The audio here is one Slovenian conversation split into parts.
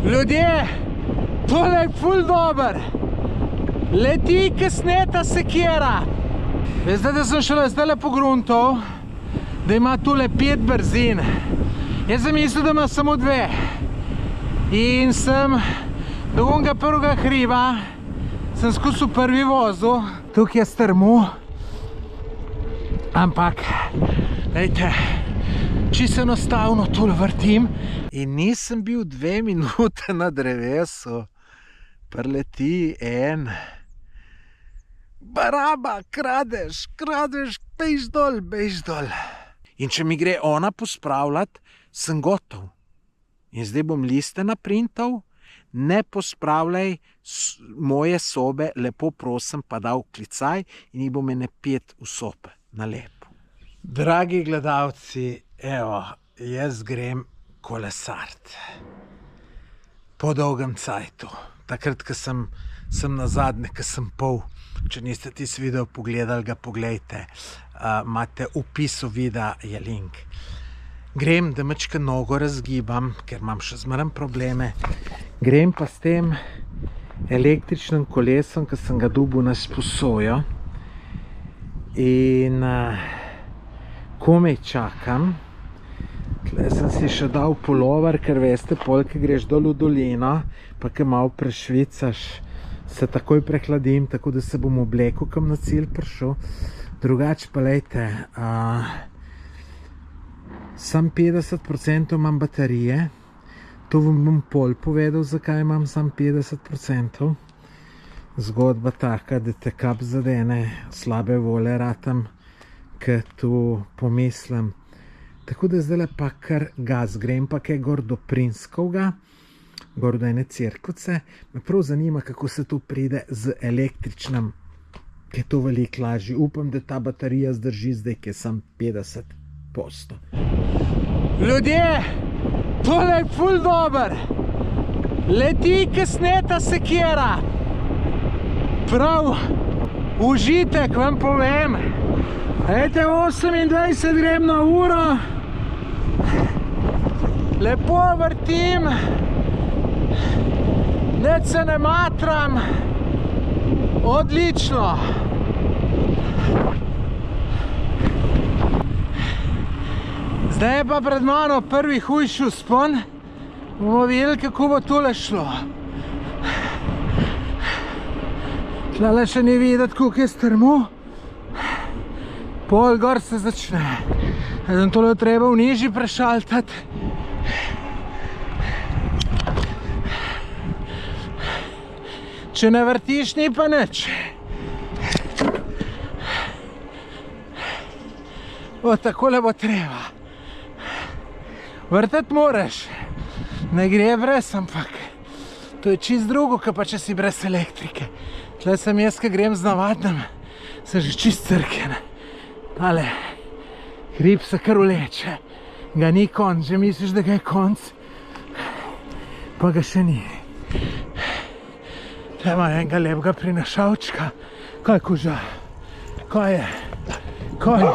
Ljudje, tole je ful dober. Leti, ke sneta sekera. Veste, da sem šele zdaj pogruntal, da ima tule 5 brzin. Jaz sem mislil, da ima samo 2. In sem do onega prvega hriba, sem skusil prvi vozil, tukaj je strmu. Ampak, dajte, čisto enostavno tole vrtim in nisem bil 2 minute na drevesu. Preleti en. Baraba, kradeš, bejž dol. In če mi gre ona pospravljati, sem gotov. In zdaj bom liste naprintal, ne pospravljaj moje sobe, lepo prosim, pa dal klicaj in jih bom ene 5 v sobe, na lepo. Dragi gledalci, evo, jaz grem kolesart. Po dolgem cajtu. Takrat, ko sem nazadnje, ko sem pol. Če niste tisti video pogledali, ga poglejte. Imate v opisu videa je link. Grem, da mačka nogo razgibam, ker imam še zmeraj probleme. Grem pa s tem električnim kolesom, ki sem ga dobil na sposojo. In komaj čakam. Tle sem si še dal pulover, ker veste, pol, ki greš dol v dolino, pa ki malo prešvicaš, se takoj prehladim, tako da se bom oblekel, kam na cilj prišel. Drugače pa lejte, sam 50% imam baterije. To vam bom pol povedal, zakaj imam sam 50%. Zgodba taka, da te kap zadene, slabe vole ratam, ke tu pomislim. Tako da zdaj pa kar gas grem, pa kaj gor do Prinskovga, gor do ene cerkvice. Me prav zanima, kako se tu pride z električnim, ki je to veliko lažje. Upam, da ta baterija zdrži zdaj, ki je sam 50%. Ljudje, tole je ful dober. Leti, ke sneta sekera. Prav, užitek vam povem. Ejte, 28 grem na uro. Lepo vrtim. Nič se ne matram. Odlično. Zdaj je pa pred mano prvi hujši vzpon. Bomo videli, kako bo tole šlo. Tlele še ni videti, koliko je strmu. Pol gor se začne. Tole treba v nižji prešaltati. Če ne vrtiš, ni pa nič. Takole bo treba. Vrtati moraš. Ne gre brez, ampak to je čist drugo, kot pa če si brez elektrike. Tle sem jaz, ki grem z navadnim, sem že čist crkjen. Tale hrib se kar vleče. Ga ni konc, že misliš, da ga je konc, pa ga še ni. Tle ima enega lepega prinašalčka. Kaj kuža? Kaj je? Kaj je?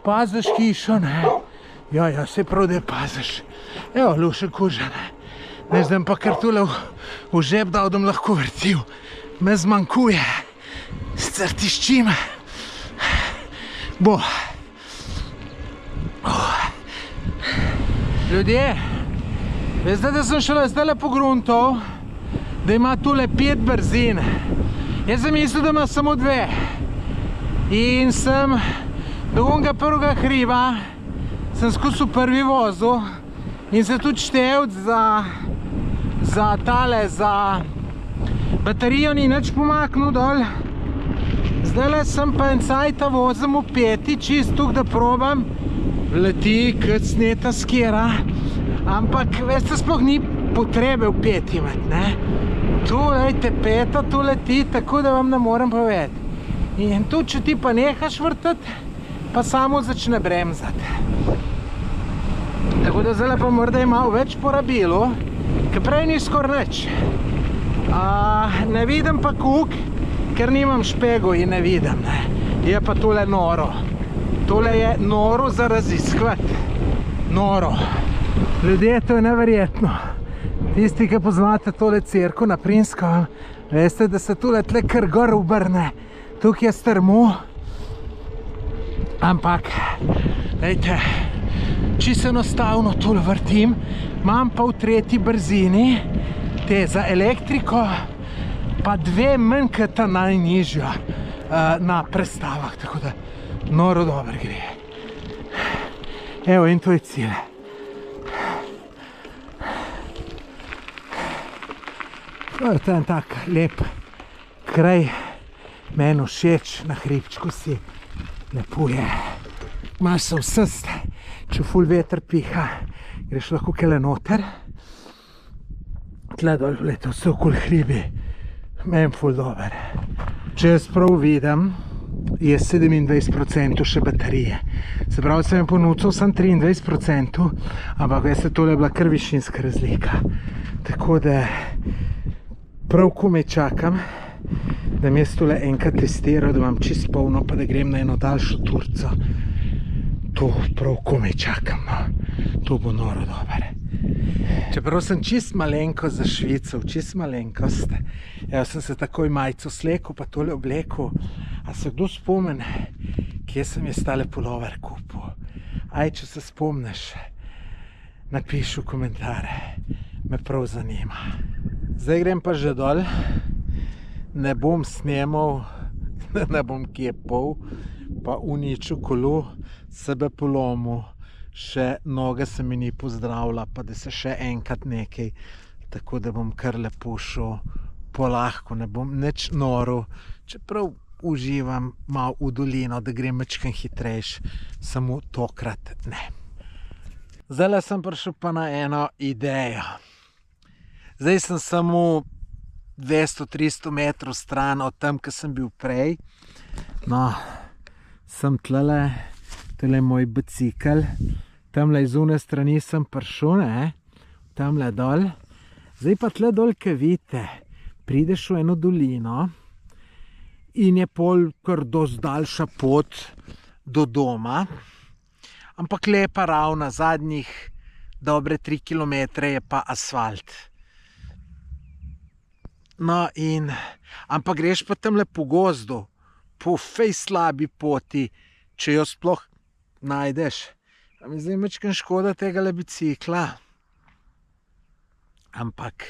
Paziš hišo, ne? Ja, se prav, da je paziš. Evo, luše kuža, ne? Ne zdaj pa kar tule v žep dal, da bom lahko vrtil. Me zmanjkuje. Sicer tiščim. Bo. Ljudje, veste, da sem šele zdaj pogruntal, da ima tule 5 brzin. Jaz sem mislil, da ima samo 2. In sem do onega prvega hriba, sem skusil prvi vozil in se tudi števc za baterijo ni nič pomaknil dol. Zdajle sem pa en cajta vozim v 5, čist tuk, da probam. Leti, kot sneta skera. Ampak, veste, sploh ni potrebe v 5 imeti, ne? Tu, lejte, 5 tu leti, tako da vam ne morem povedati. In tu, če ti pa nehaš vrtati, pa samo začne bremzati. Tako da zdaj pa morda je malo več porabilo, ker prej ni skoraj nič. Ne vidim pa kuk, ker nimam špego in ne vidim, ne. Je pa tole noro. Tole je noro za raziskovati. Noro. Ljudje, to je neverjetno. Tisti, ki poznate tole cerko na Prinskem, veste, da se tole tle kar gor obrne. Tukaj je strmo. Ampak, dajte, čisto enostavno tole vrtim. Imam pa v tretji brzini te za elektriko, pa dve manj kot ta najnižja na prestavah. Tako da noro dobro gre. Evo, in to je cilj. To je en tak lep kraj, meni všeč, na hribčku si lepo je. Imaš se vsest, če ful veter piha, greš lahko kele noter. Tle dol, to vse okoli hribi, meni ful dober. Če jaz prav vidim, je 27% še baterije. Se pravi, sem je ponucal sem 23%, ampak veste, tole je bila kar višinska razlika. Tako da prav komaj čakam, da mi jaz tole enkrat testiral, da imam čist polno, pa da grem na eno daljšo turco. To prav komaj čakam, no. To bo noro dober. Čeprav sem čist malenko za Švico, čist malenkost. Evo, sem se takoj majico slekel, pa tole oblekel. A se kdo spomne, kje sem jaz tale pulover kupil? Aj, če se spomniš, napiši v komentare. Me prav zanima. Zdaj grem pa že dol. Ne bom snemal, ne bom kepal, pa uničil kolo, sebe polomil. Še noga se mi ni pozdravila, pa da se še enkrat nekaj. Tako da bom kar lepo šel polahko, ne bom nič noril. Čeprav uživam malo v dolino, da grem mečkam hitrejš, samo tokrat ne. Zdajle sem prišel pa na eno idejo. Zdaj sem samo 200-300 metrov stran od tam, ki sem bil prej. No, sem tlele, tole je moj bicikl. Tamle iz une strani sem prišel, ne? Tamle dol. Zdaj pa tle dol, ki vidite, prideš v eno dolino in je pol kar dosti daljša pot do doma. Ampak lepa ravna, zadnjih dobre 3 kilometre je pa asfalt. No in, ampak greš pa tamle po gozdu, po fej slabi poti, če jo sploh najdeš. A mi zdaj mečkam škoda tegale bicikla. Ampak,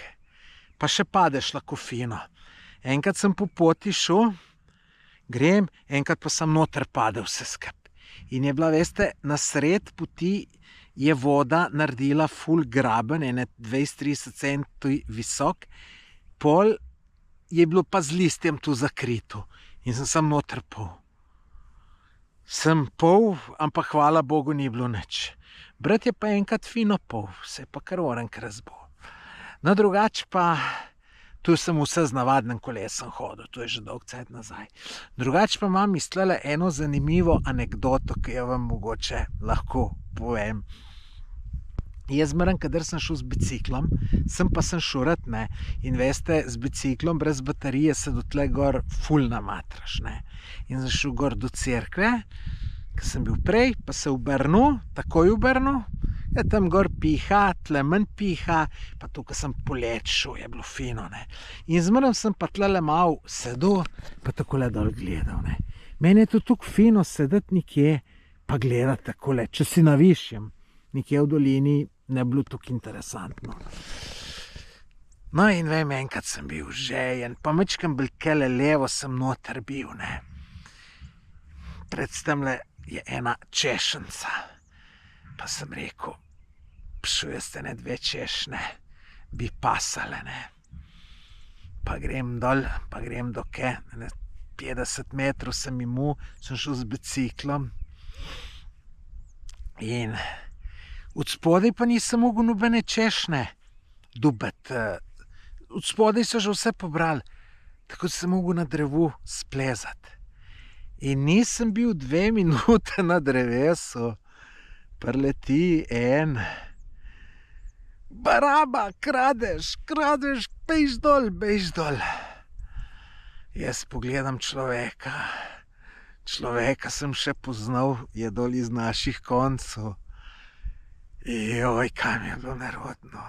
pa še padeš lahko fino. Enkrat sem po poti šel, grem, enkrat pa sem noter padel vse skup. In je bila, veste, na sred poti je voda naredila ful graben, ene 20-30 centi visok, pol je bilo pa z listjem tu zakrito in sem noter pol. Sem pol, ampak hvala Bogu ni bilo nič. Brat je pa enkrat fino pol, se je pa kar orenk razbo. No, drugače pa, tu sem vse z navadnim kolesom hodil, to je že dolg cajt nazaj. Drugače pa imam iztlele eno zanimivo anekdoto, ki jo vam mogoče lahko povem. Jaz zmeraj, kadar sem šel z biciklom, sem šel rad, ne. In veste, z biciklom brez baterije se do tle gor ful namatraš, ne. In sem šel gor do cerkve, ki sem bil prej, pa se obrnil, takoj obrnil, ja, tam gor piha, tle manj piha, pa to, ko sem polet šel, je bilo fino, ne. In zmeraj sem pa tlele malo sedel, pa takole dol gledal, ne. Meni je to tukaj fino sedeti nekje, pa gledati takole, če si na višjem, nekje v dolini, ne bilo tukaj interesantno. No in vem, enkrat sem bil žejen, pa mečkam belkele levo sem noter bil, ne. Pred tamle je ena češenca, pa sem rekel, pšu jaz te ne dve češne, bi pasale, ne. Pa grem dol, pa grem do ke, 50 metrov sem imel, sem šel z biciklom in od spodaj pa nisem mogel nobene češne dobiti. Od spodaj so že vse pobrali, tako sem mogel na drevu splezati. In nisem bil 2 minute na drevesu, prileti en. Baraba, kradeš, bejž dol. Jaz pogledam človeka sem še poznal, je dol iz naših koncev. Joj, kaj mi je bilo nerodno.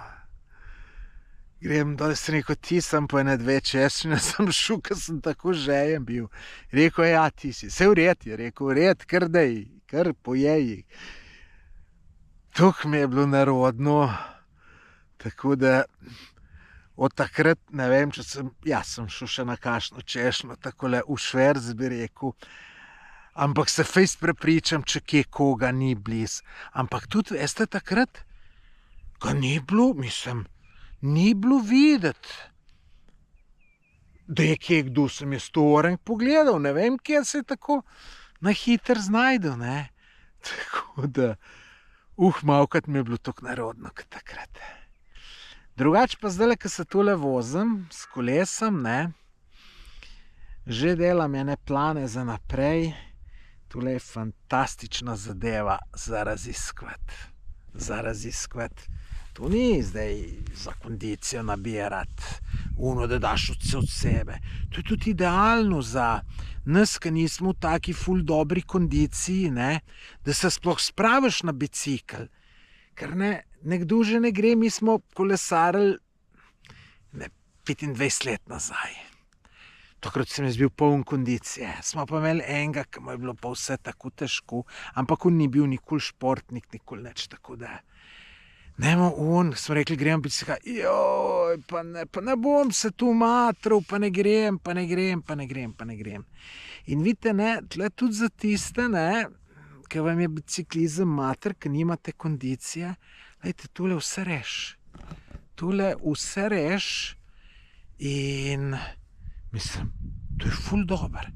Grem dol, sem rekel, ti sem po ene dve češčine, sem šel, ker sem tako žejen bil. Rekel je, ja, ti si. Vse v red, je rekel, v red, kar dej, kar pojej. Tuk mi je bilo narodno, tako da od takrat, ne vem, če sem šel še na kakšno češnjo, takole v šverc bi rekel, ampak se fejst prepričam, če kje koga ni bliz. Ampak tudi, veste, takrat, ga ni bilo, mislim, ni bilo videti, da je kje kdo, sem jaz to orang pogledal, ne vem, kje se je tako na hiter znajdel, ne. Tako da, malkrat mi je bilo tako narodno, kot takrat. Drugače pa zdajle, ko se tule vozim s kolesom, ne, že delam ene plane za naprej, tule je fantastična zadeva za raziskovati. To ni zdaj za kondicijo nabirati, da daš vse od sebe. To je tudi idealno za nas, ki nismo v taki ful dobri kondiciji, ne, da se sploh spraviš na bicikl. Ker nekdo že ne gre, mi smo kolesarili 25 let nazaj. Takrat sem jaz bil poln kondicije. Smo pa imeli enega, ki mu je bilo pa vse tako težko, ampak on ni bil nikoli športnik, nikoli nič, tako da smo rekli, gremo bicikla, pa ne bom se tu matral, pa ne grem. In vidite, ne, tle tudi za tiste, ne, ki vam je biciklizem mater, ki nimate kondicije, lejte, tule vse reš in mislim, to je ful dober,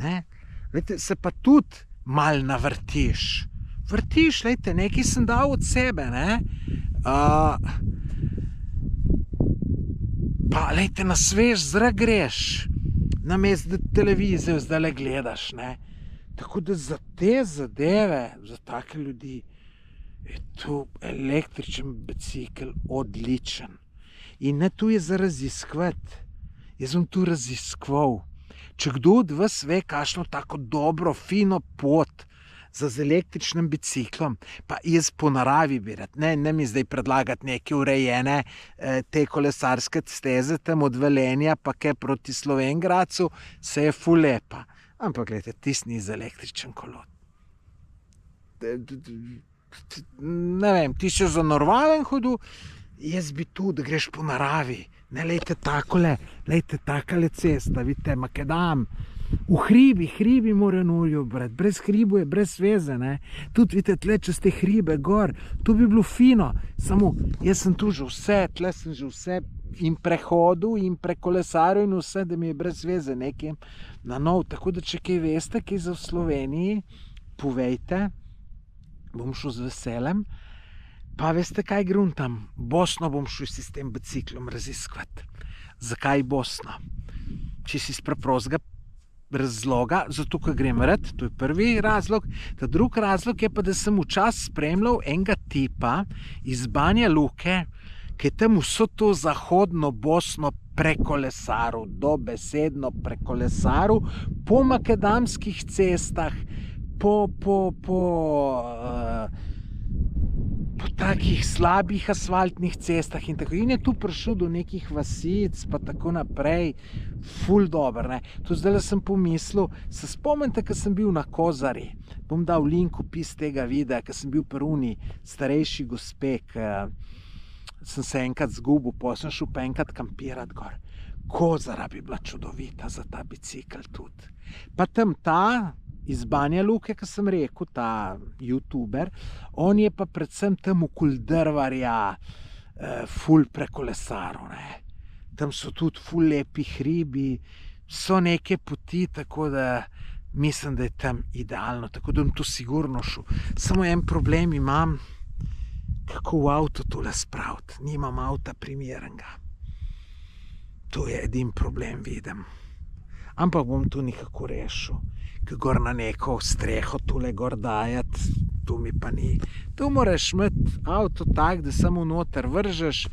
ne. Lejte, se pa tudi mal navrtiš. Vrtiš, lejte, nekaj sem dal od sebe, ne. Pa, lejte, na svež zrak greš, namesto da televizijo zdajle gledaš, ne. Tako da za te zadeve, za take ljudi, je to električen bicikel odličen. In ne, tu je za raziskovati. Jaz bom tu raziskoval. Če kdo od vas ve kakšno tako dobro, fino pot z električnim biciklom, pa jaz po naravi bi rad, ne mi zdaj predlagati neke urejene te kolesarske steze tam od Velenja pa kaj proti Slovenj Gradcu, se je ful lepa. Ampak gledajte, tisti ni za električen kolo. Ne vem, ti si za normalen hodu, jaz bi tu, da greš po naravi. Ne, lejte takole cesta, vidite, makedam. V hribi morajo norijo brati, brez hribu je brez veze, ne. Tudi vidite, tle čez te hribe gor, to bi bilo fino, samo jaz sem tu že vse, tle sem že vse in prehodil in prekolesaril in vse, da mi je brez veze nekaj na nov. Tako da, če kaj veste, kaj za v Sloveniji, povejte, bom šel z veseljem. Pa veste, kaj gruntam? Bosno bom šel s tem biciklom raziskovati. Zakaj Bosno? Čisto iz preprostega razloga, zato ker grem rad, to je prvi razlog. Ta drugi razlog je pa, da sem včasih spremljal enega tipa iz Banja Luke, ki je tam vso to zahodno Bosno prekolesaril, dobesedno prekolesaril po makedamskih cestah, po takih slabih asfaltnih cestah in tako. In je tu prišel do nekih vasic, pa tako naprej. Ful dober, ne. To zdajle sem pomislil, se spomnite, ko sem bil na Kozari. Bom dal link opis tega videa, ko sem bil pri uni starejši gospe, sem se enkrat zgubil, potem sem šel pa enkrat kampirati gor. Kozara bi bila čudovita za ta bicikl tudi. Pa tam ta iz Banja Luke, ko sem rekel, ta youtuber, on je pa predvsem tam okoli Drvarja ful prekolesaril, ne. Tam so tudi ful lepi hribi, so neke poti, tako da mislim, da je tam idealno, tako da bom tu sigurno šel. Samo en problem imam, kako v avto tole spraviti. Nimam avta primernega. To je edin problem, vidim. Ampak bom tu nekako rešil. Ker gor na neko streho tule gor dajati, to mi pa ni. Tu moraš imeti avto tak, da samo noter vržeš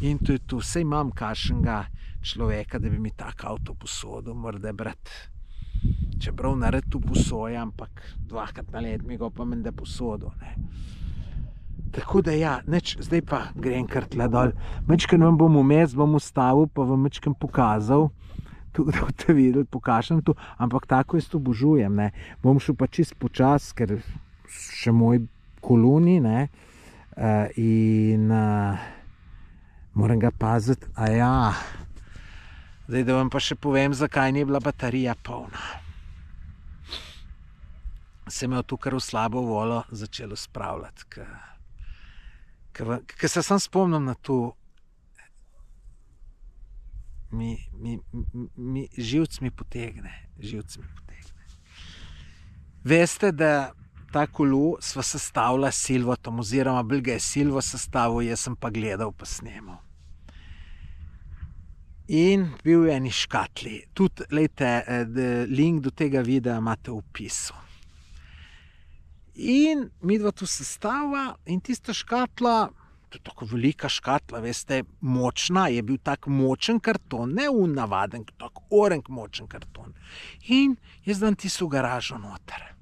in to je tu. Saj imam kakšnega človeka, da bi mi tak avto posodil, morda brat. Čeprav nared tu posoja, ampak 2krat na let mi ga pa menda posodil, ne. Tako da ja, zdaj pa grem kar tle dol. Mečken vam bom vmes, bom ustavil, pa vam mečken pokazal, tudi da boste videli, pokažem tu, ampak tako jaz to obožujem, ne. Bom šel pa čist počas, ker še moj koloni, ne, in moram ga paziti, zdaj da vam pa še povem, zakaj ni bila baterija polna. Se me je tu kar v slabo volo začelo spravljati, ker se sam spomnim na to, živc mi potegne. Veste, da ta kolo sva sestavila s Silvotom, oziroma bolj ga je Silvo sestavil, jaz sem pa gledal pa snemal. In bil je eni škatli. Tudi, lejte, link do tega videa imate v opisu. In midva tu sestava in tista škatla, to je tako velika škatla, veste, močna, je bil tak močen karton, ne navaden, tak orenk močen karton. In jaz dam tisto v garažo noter.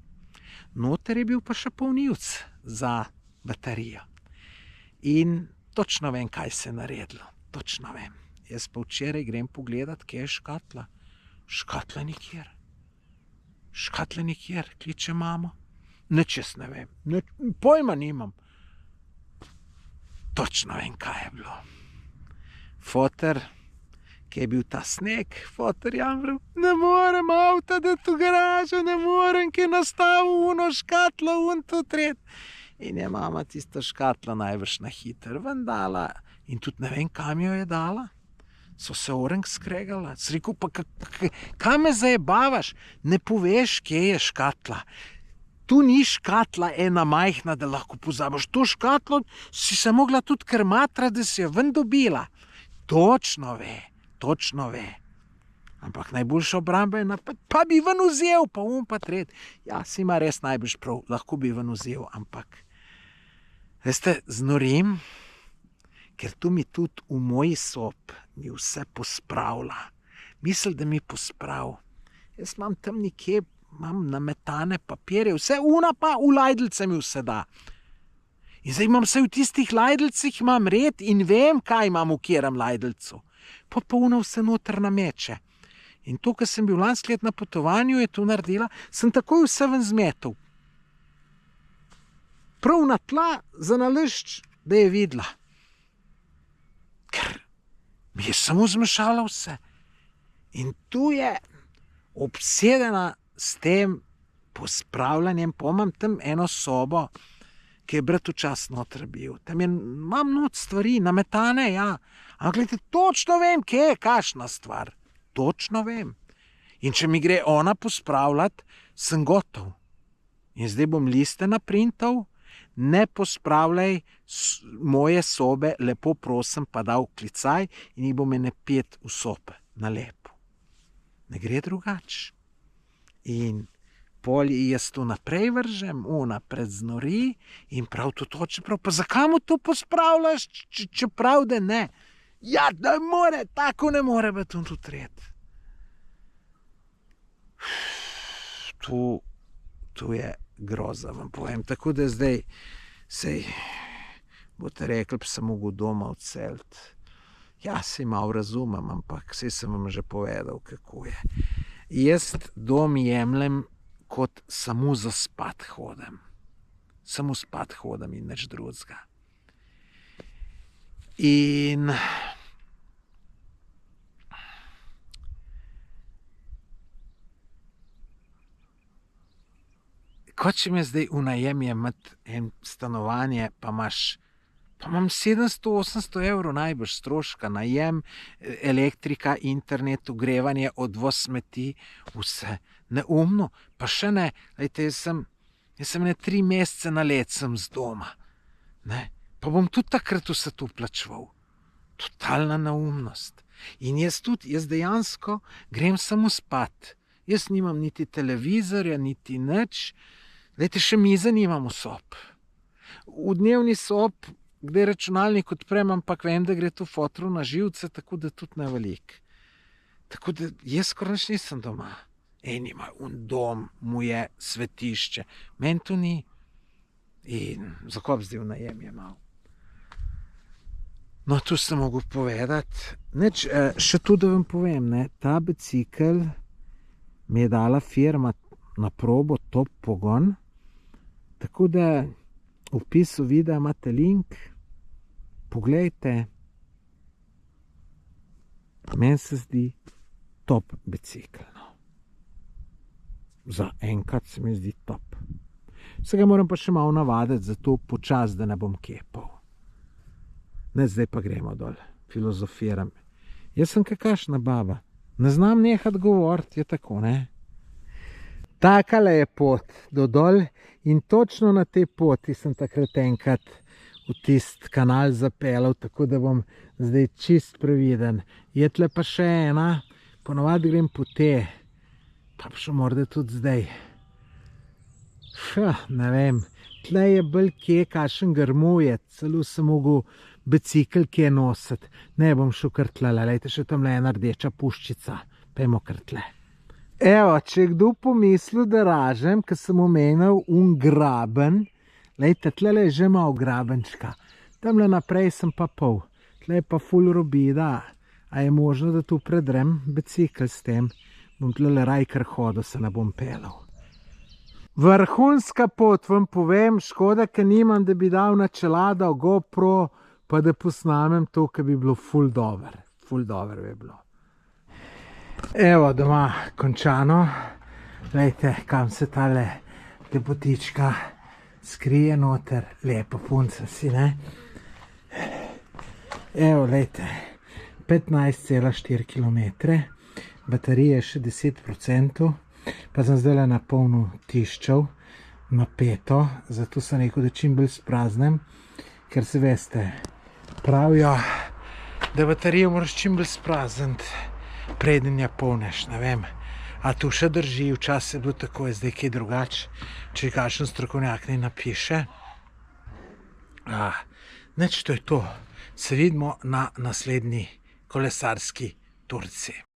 Noter je bil pa še polnilc za baterijo. In točno vem, kaj se je naredilo. Točno vem. Jaz pa včeraj grem pogledat, kje je škatla. Škatla nikjer. Kliče mamo. Nič jaz ne vem. Pojma nimam. Točno vem, kaj je bilo. Foter, ki je bil ta sneg, foter jamral, ne morem avta dati v garažo, ne morem, ki je nastavil uno škatlo, to tret. In je mama tisto škatlo najbrž na hiter ven dala in tudi ne vem, kam jo je dala. So se orenk skregala. Sem rekel, pa kaj me zajebavaš? Ne poveš, kje je škatla. Tu ni škatla ena majhna, da lahko pozabiš. To škatlo si se mogla tudi krmatra, da si jo ven dobila. Točno ve. Ampak najboljša obramba je pa bi ven vzel, pa pa tret. Ja, si ima res najbolj prav, lahko bi ven vzel, ampak veste, znorim, ker tu mi tudi v moji sob mi vse pospravlja. Misli, da mi posprav. Jaz imam tam nekje, imam nametane papirje, vse pa v lajdljice mi vse da. In zdaj imam vse v tistih lajdljicih, imam red in vem, kaj imam v kjerem lajdljicu. Pa vse noter nameče. In to, ko sem bil lansko let na potovanju, je to naredila, sem takoj vse ven zmetal. Prav na tla, za nalašč, da je videla. Ker mi je samo zmešala vse. In tu je obsedena s tem pospravljanjem, pa imam tam eno sobo, ki je brat včasih noter bil. Tam imam not stvari, nametane, ja. Ampak gledajte, točno vem, kje je kakšna stvar. Točno vem. In če mi gre ona pospravljati, sem gotov. In zdaj bom liste naprintal, ne pospravljaj moje sobe, lepo prosim, pa dal klicaj in jih bom ene 5 v sobe, na lepo. Ne gre drugače. In pol jaz to naprej vržem, ona predznori in prav to toče prav, pa zakaj mu to pospravljaš, čeprav da ne? Ja, da more, tako ne more biti on tu tret. To je groza, vam povem. Tako da zdaj, sej, boste rekli, pa sem mogel doma odseliti. Ja, sej malo razumem, ampak sej sem vam že povedal, kako je. Jaz dom jemljem kot samo za spat hodem. Samo spat hodem in nič drugega. In kot če me zdaj v najem imeti en stanovanje, pa imam 700-800 evrov najbrž stroška, najem, elektrika, internet, ogrevanje, odvoz smeti, vse neumno. Pa še ne, lejte, jaz sem 3 mesece na let sem z doma. Ne? Pa bom tudi takrat vse to plačeval. Totalna neumnost. In jaz dejansko grem samo spat. Jaz nimam niti televizorja, niti nič. Lejte, še mize nimam v sob. V dnevni sob, kde računalnik odprem, ampak vem, da gre to fotru na živce, tako da tudi ne velik. Tako da jaz skoraj nič nisem doma. Eni imajo dom, mu je svetišče. Meni to ni. in zakop zdaj v najem je mal. No, tu sem mogel povedati. Še tu, da vam povem, ne, ta bicikel mi je dala firma na probo top pogon, tako da v opisu videa imate link, poglejte. Meni se zdi top bicikel. No. Za enkrat se mi zdi top. Vsega moram pa še malo navaditi, zato počas, da ne bom kepal. Ne, zdaj pa gremo dol, filozofiram. Jaz sem kakšna baba, ne znam nehati govoriti, je tako, ne? Takale je pot do dol in točno na tej poti sem takrat enkrat v tist kanal zapeljal, tako da bom zdaj čist previden. Je tle pa še ena, ponovadi grem po te, pa še morda tudi zdaj. Ne vem, tle je bolj kje kakšen grmujec, celo sem mogel bicikel kje nositi. Ne bom šel kar tlele, lejte, še tam ena rdeča puščica, pejmo kar tle. Evo, če je kdo pomislil, da ražem, ker sem omenil graben, lejte, tlele je že malo grabenčka, tamle naprej sem pa pol, tle je pa ful robida, a je možno, da tu predrem bicikel s tem, bom tlele raj kar hodil, se ne bom pelal. Vrhunska pot, vam povem, škoda, ker nimam, da bi dal na čelado GoPro, pa da posnamem to, ker bi bilo ful dober bi bilo. Evo, doma končano, lejte, kam se tale lepotička skrije noter, lepa punca si, ne? Evo, lejte, 15,4 km, baterije še 10%, pa sem zdaj na polno tiščal, napeto, zato sem rekel, da čim bolj spraznem, ker se veste, pravijo, da baterijo moraš čim bolj sprazniti, preden jo polneš, ne vem. A tu še drži, včasih je bilo tako, je zdaj kaj drugače, če kakšen strokovnjak ne napiše. Nič, to je to. Se vidimo na naslednji kolesarski turci.